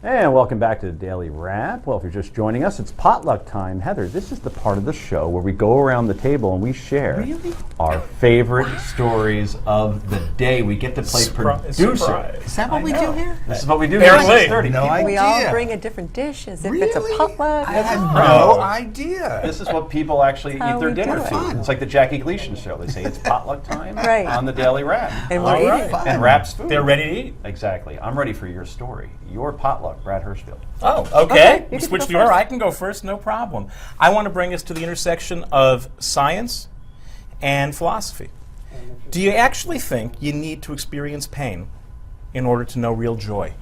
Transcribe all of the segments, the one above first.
And welcome back to the Daily Wrap. Well, if you're just joining us, it's potluck time. Heather, this is the part of the show where we go around the table and we share our favorite stories of the day. We get to play producer. Is that what we do here? This is what we do here at 6:30. No idea. We all bring a different dish as if it's a potluck. I had no idea. This is what people actually eat their dinner do it. to. It's like the Jackie Gleason show. They say it's potluck time Right. on the Daily Wrap. And we're eating. And Wrap's food. They're ready to eat. Exactly. I'm ready for your story. Your potluck, Brad Hirschfield. Oh, okay. You We can switch go the order. first. I can go first, no problem. I want to bring us to the intersection of science and philosophy. Do you actually think you need to experience pain in order to know real joy?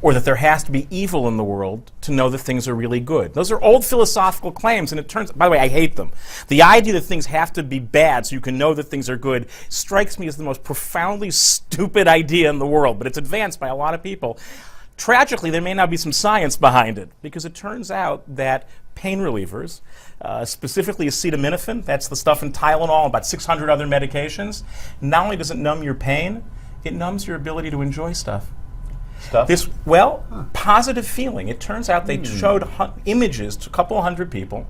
Or that there has to be evil in the world to know that things are really good? Those are old philosophical claims, and it turns, by the way, I hate them. The idea that things have to be bad so you can know that things are good strikes me as the most profoundly stupid idea in the world, but it's advanced by a lot of people. Tragically, there may not be some science behind it, because it turns out that pain relievers, specifically acetaminophen, that's the stuff in Tylenol, about 600 other medications, not only does it numb your pain, it numbs your ability to enjoy stuff. Positive feeling. It turns out they showed images to a couple hundred people,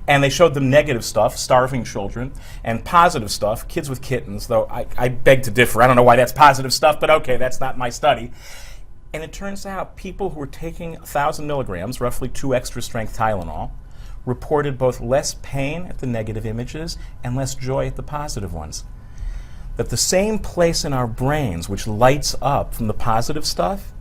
and they showed them negative stuff, starving children, and positive stuff, kids with kittens, though I beg to differ. I don't know why that's positive stuff, but okay, that's not my study. And it turns out people who were taking 1,000 milligrams, roughly 2 extra strength Tylenol, reported both less pain at the negative images and less joy at the positive ones. That the same place in our brains which lights up from the positive stuff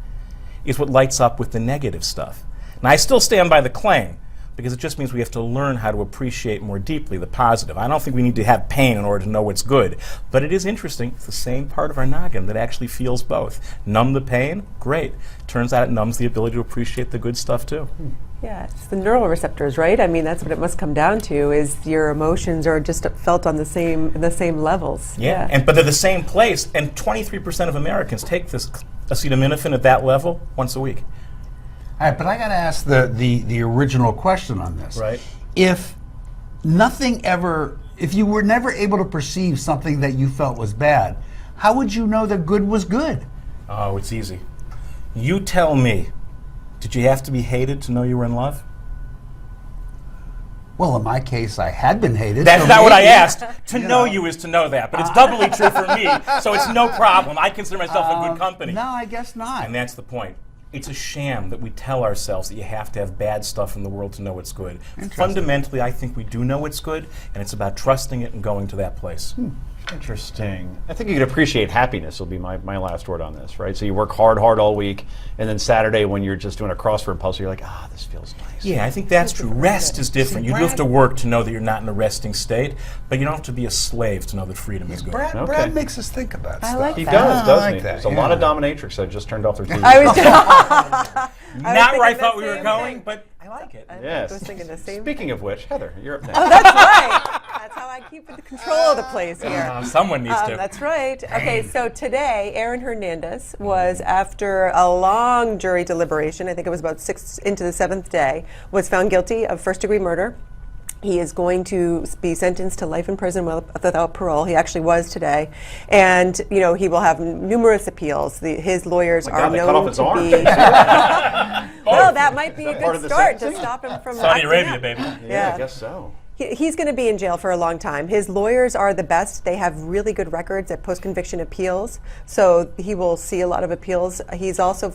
is what lights up with the negative stuff. Now, I still stand by the claim, because it just means we have to learn how to appreciate more deeply the positive. I don't think we need to have pain in order to know what's good, but it is interesting. It's the same part of our noggin that actually feels both. Numb the pain? Great. Turns out it numbs the ability to appreciate the good stuff too. Yeah, it's the neural receptors, right? I mean, that's what it must come down to, is your emotions are just felt on the same levels. Yeah. But they're the same place, and 23% of Americans take this acetaminophen at that level once a week. All right, but I got to ask the original question on this. Right. If you were never able to perceive something that you felt was bad, how would you know that good was good? Oh, it's easy. You tell me, did you have to be hated to know you were in love? Well, in my case, I had been hated. That's so not what I maybe, asked. To know you is to know that, but it's doubly true for me, so it's no problem. I consider myself in good company. No, I guess not. And that's the point. It's a sham that we tell ourselves that you have to have bad stuff in the world to know what's good. Fundamentally, I think we do know what's good, and it's about trusting it and going to that place. Interesting. I think you could appreciate happiness will be my last word on this, right? So you work hard all week, and then Saturday when you're just doing a crossword puzzle, you're like, this feels nice. Yeah, I think that's true. Rest is different. You do have to work to know that you're not in a resting state, but you don't have to be a slave to know that freedom is good. Brad makes us think about stuff. like He that. does, doesn't he? like that, There's a lot of dominatrix that just turned off their TV. I was Not where I thinking thought the we were same going, thing. but I like it. I was thinking the same. Speaking of which, Heather, you're up next. Oh, that's right. That's how I keep the control of the place here. Someone needs to. That's right. Okay, so today, Aaron Hernandez was, after a long jury deliberation, I think it was about 6 into the 7th day, was found guilty of first-degree murder. He is going to be sentenced to life in prison without parole. He actually was today. And, he will have numerous appeals. His lawyers are they cut off known his to arm? be... Well, that might be a part good of the start to sentencing? stop him from... Saudi acting Arabia, up. baby. Yeah, I guess so. He's going to be in jail for a long time. His lawyers are the best. They have really good records at post-conviction appeals, so he will see a lot of appeals. He's also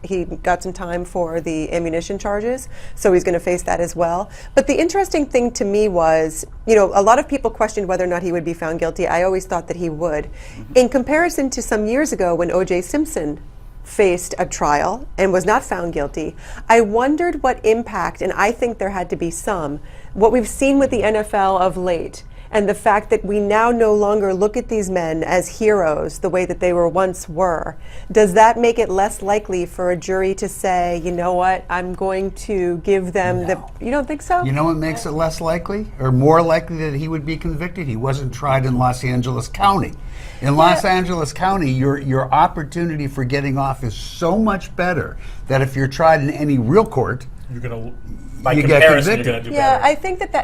he got some time for the ammunition charges, so he's going to face that as well. But the interesting thing to me was, a lot of people questioned whether or not he would be found guilty. I always thought that he would. In comparison to some years ago when O.J. Simpson faced a trial and was not found guilty, I wondered what impact, and I think there had to be some, what we've seen with the NFL of late, and the fact that we now no longer look at these men as heroes the way that they once were. Does that make it less likely for a jury to say, you know what, I'm going to give them You don't think so? You know what makes it less likely or more likely that he would be convicted? He wasn't tried in Los Angeles County. In Los Angeles County, your opportunity for getting off is so much better that if you're tried in any real court, You're going to by you get comparison, you're convicted. going to do Yeah, better.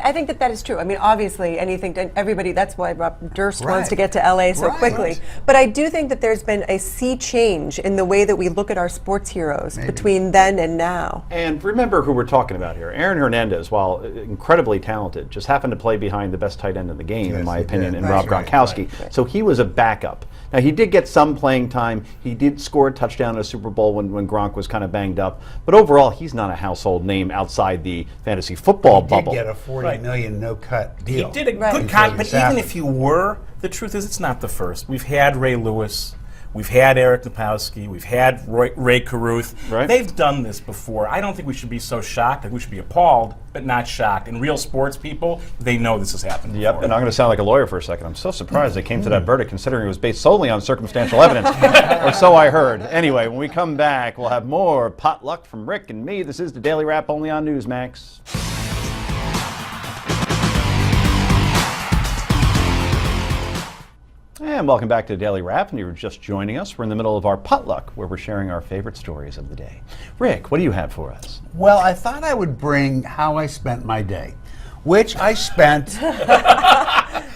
I think that is true. I mean, obviously, everybody. That's why Rob Durst Right. wants to get to LA so Right. quickly. But I do think that there's been a sea change in the way that we look at our sports heroes between then and now. And remember who we're talking about here. Aaron Hernandez, while incredibly talented, just happened to play behind the best tight end in the game, in Yes, my he opinion, did. in That's Rob right, Gronkowski. right. So he was a backup. Now, he did get some playing time. He did score a touchdown in a Super Bowl when Gronk was kind of banged up. But overall, he's not a household name outside the fantasy football He bubble. did get a $40 million no-cut deal. He did a Right. good Until con, but this even happened. if you were, the truth is it's not the first. We've had Ray Lewis, we've had Eric Napowski, we've had Ray Caruth. Right. They've done this before. I don't think we should be so shocked. I think we should be appalled, but not shocked. And real sports people, they know this has happened Yep, before. and I'm going to sound like a lawyer for a second. I'm so surprised they came to that verdict, considering it was based solely on circumstantial evidence, or so I heard. Anyway, when we come back, we'll have more potluck from Rick and me. This is the Daily Wrap, only on Newsmax. And welcome back to the Daily Wrap, and you were just joining us. We're in the middle of our potluck, where we're sharing our favorite stories of the day. Rick, what do you have for us? Well, I thought I would bring how I spent my day, which I spent.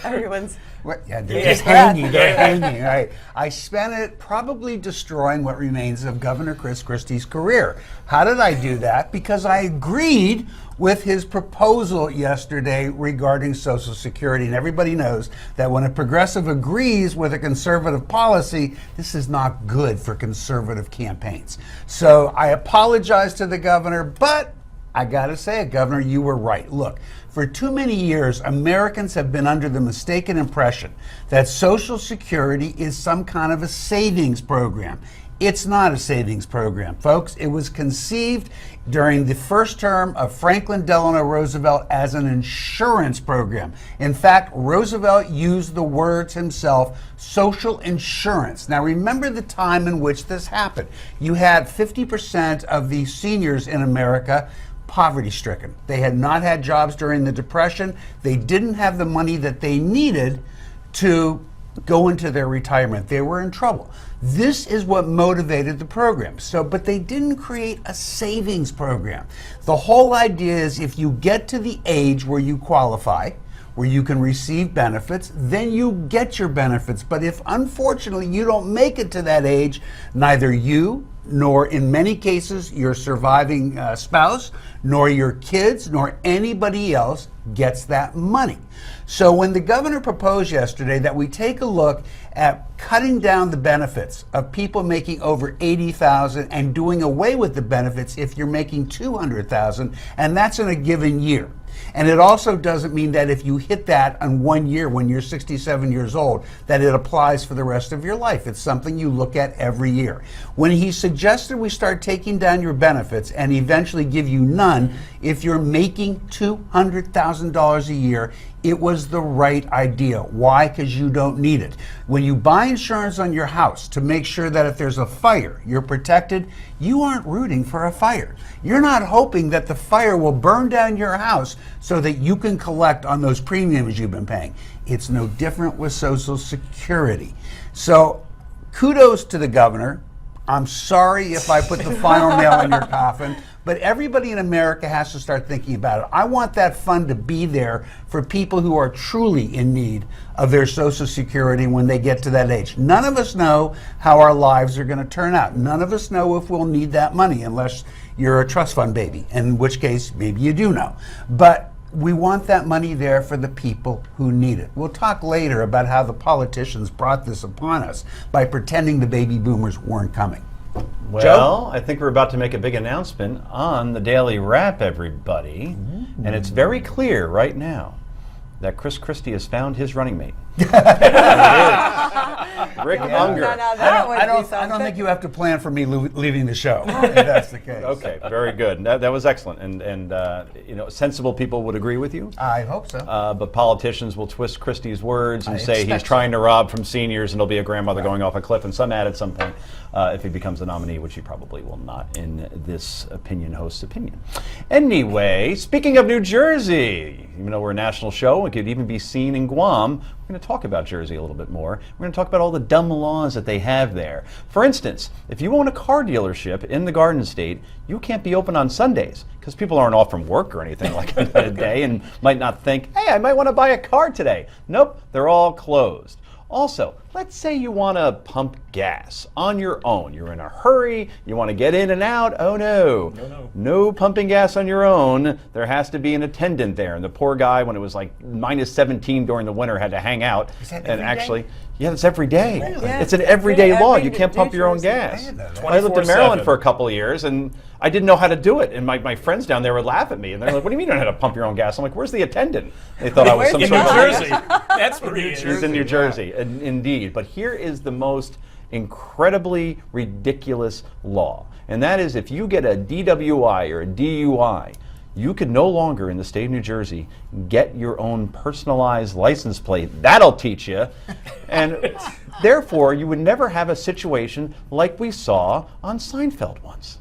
Everyone's. Yeah, they're Yeah. just hanging. They're hanging. Right. I spent it probably destroying what remains of Governor Christie's career. How did I do that? Because I agreed with his proposal yesterday regarding Social Security. And everybody knows that when a progressive agrees with a conservative policy, this is not good for conservative campaigns. So I apologize to the governor, but I gotta say it, Governor, you were right. Look, for too many years, Americans have been under the mistaken impression that Social Security is some kind of a savings program. It's not a savings program, folks. It was conceived during the first term of Franklin Delano Roosevelt as an insurance program. In fact, Roosevelt used the words himself, social insurance. Now remember the time in which this happened. You had 50% of the seniors in America poverty-stricken. They had not had jobs during the Depression. They didn't have the money that they needed to go into their retirement. They were in trouble. This is what motivated the program. But they didn't create a savings program. The whole idea is if you get to the age where you qualify, where you can receive benefits, then you get your benefits. But if unfortunately you don't make it to that age, neither you nor in many cases your surviving spouse, nor your kids, nor anybody else gets that money. So when the governor proposed yesterday that we take a look at cutting down the benefits of people making over $80,000 and doing away with the benefits if you're making $200,000, and that's in a given year. And it also doesn't mean that if you hit that on 1 year when you're 67 years old, that it applies for the rest of your life. It's something you look at every year. When he suggested we start taking down your benefits and eventually give you none if you're making $200,000 a year, it was the right idea. Why? Because you don't need it. When you buy insurance on your house to make sure that if there's a fire, you're protected, you aren't rooting for a fire. You're not hoping that the fire will burn down your house so that you can collect on those premiums you've been paying. It's no different with Social Security. So kudos to the governor. I'm sorry if I put the final nail in your coffin, but everybody in America has to start thinking about it. I want that fund to be there for people who are truly in need of their Social Security when they get to that age. None of us know how our lives are going to turn out. None of us know if we'll need that money unless you're a trust fund baby, in which case maybe you do know. But we want that money there for the people who need it. We'll talk later about how the politicians brought this upon us by pretending the baby boomers weren't coming. Well, Joe? I think we're about to make a big announcement on the Daily Wrap, everybody. And it's very clear right now that Christie has found his running mate. Rick Unger. I don't think you have to plan for me leaving the show, if that's the case. Okay, very good. That was excellent. And sensible people would agree with you. I hope so. But politicians will twist Christie's words and I say he's expect trying to rob from seniors and he'll be a grandmother going off a cliff and some at some point if he becomes the nominee, which he probably will not in this opinion host's opinion. Anyway, speaking of New Jersey, even though we're a national show, it could even be seen in Guam. we're going to talk about Jersey a little bit more. We're going to talk about all the dumb laws that they have there. For instance, if you own a car dealership in the Garden State, you can't be open on Sundays because people aren't off from work or anything like that a day and might not think, hey, I might want to buy a car today. Nope, they're all closed. Also, let's say you want to pump gas on your own. You're in a hurry, you want to get in and out. Oh no. No pumping gas on your own. There has to be an attendant there. And the poor guy, when it was like minus 17 during the winter, had to hang out. Is that and every actually, day? yeah, it's every day. Really? Yeah, It's an it's everyday every- law. every You can't pump your own New Jersey. gas. I didn't know that. I lived in Maryland 24/7. for a couple of years, and I didn't know how to do it. And my friends down there would laugh at me. And they're like, what do you mean you don't know how to pump your own gas? I'm like, where's the attendant? They thought I was Where's some the In sort New of... guy? Jersey. That's where he is. He's in New Jersey, indeed. But here is the most incredibly ridiculous law. And that is if you get a DWI or a DUI, you could no longer in the state of New Jersey get your own personalized license plate. That'll teach you. And therefore, you would never have a situation like we saw on Seinfeld once.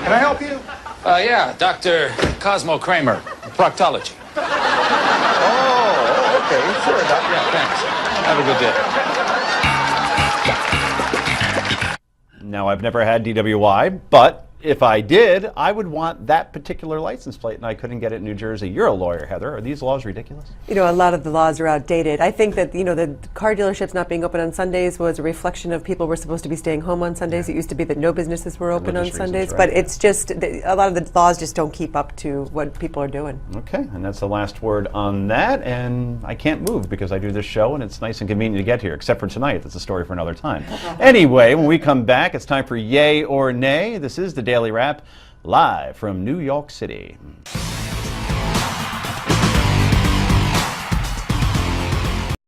Can I help you? Yeah, Dr. Cosmo Kramer, proctology. Oh, okay, sure. Yeah, thanks. Have a good day. Now, I've never had DWI, but if I did, I would want that particular license plate, and I couldn't get it in New Jersey. You're a lawyer, Heather. Are these laws ridiculous? You know, a lot of the laws are outdated. I think that, you know, the car dealerships not being open on Sundays was a reflection of people were supposed to be staying home on Sundays. It used to be that no businesses were open on Religious reasons, Sundays, right, but yeah. it's just, a lot of the laws just don't keep up to what people are doing. Okay, and that's the last word on that, and I can't move because I do this show, and it's nice and convenient to get here, except for tonight. That's a story for another time. Anyway, when we come back, it's time for Yay or Nay. This is the Daily Wrap, live from New York City.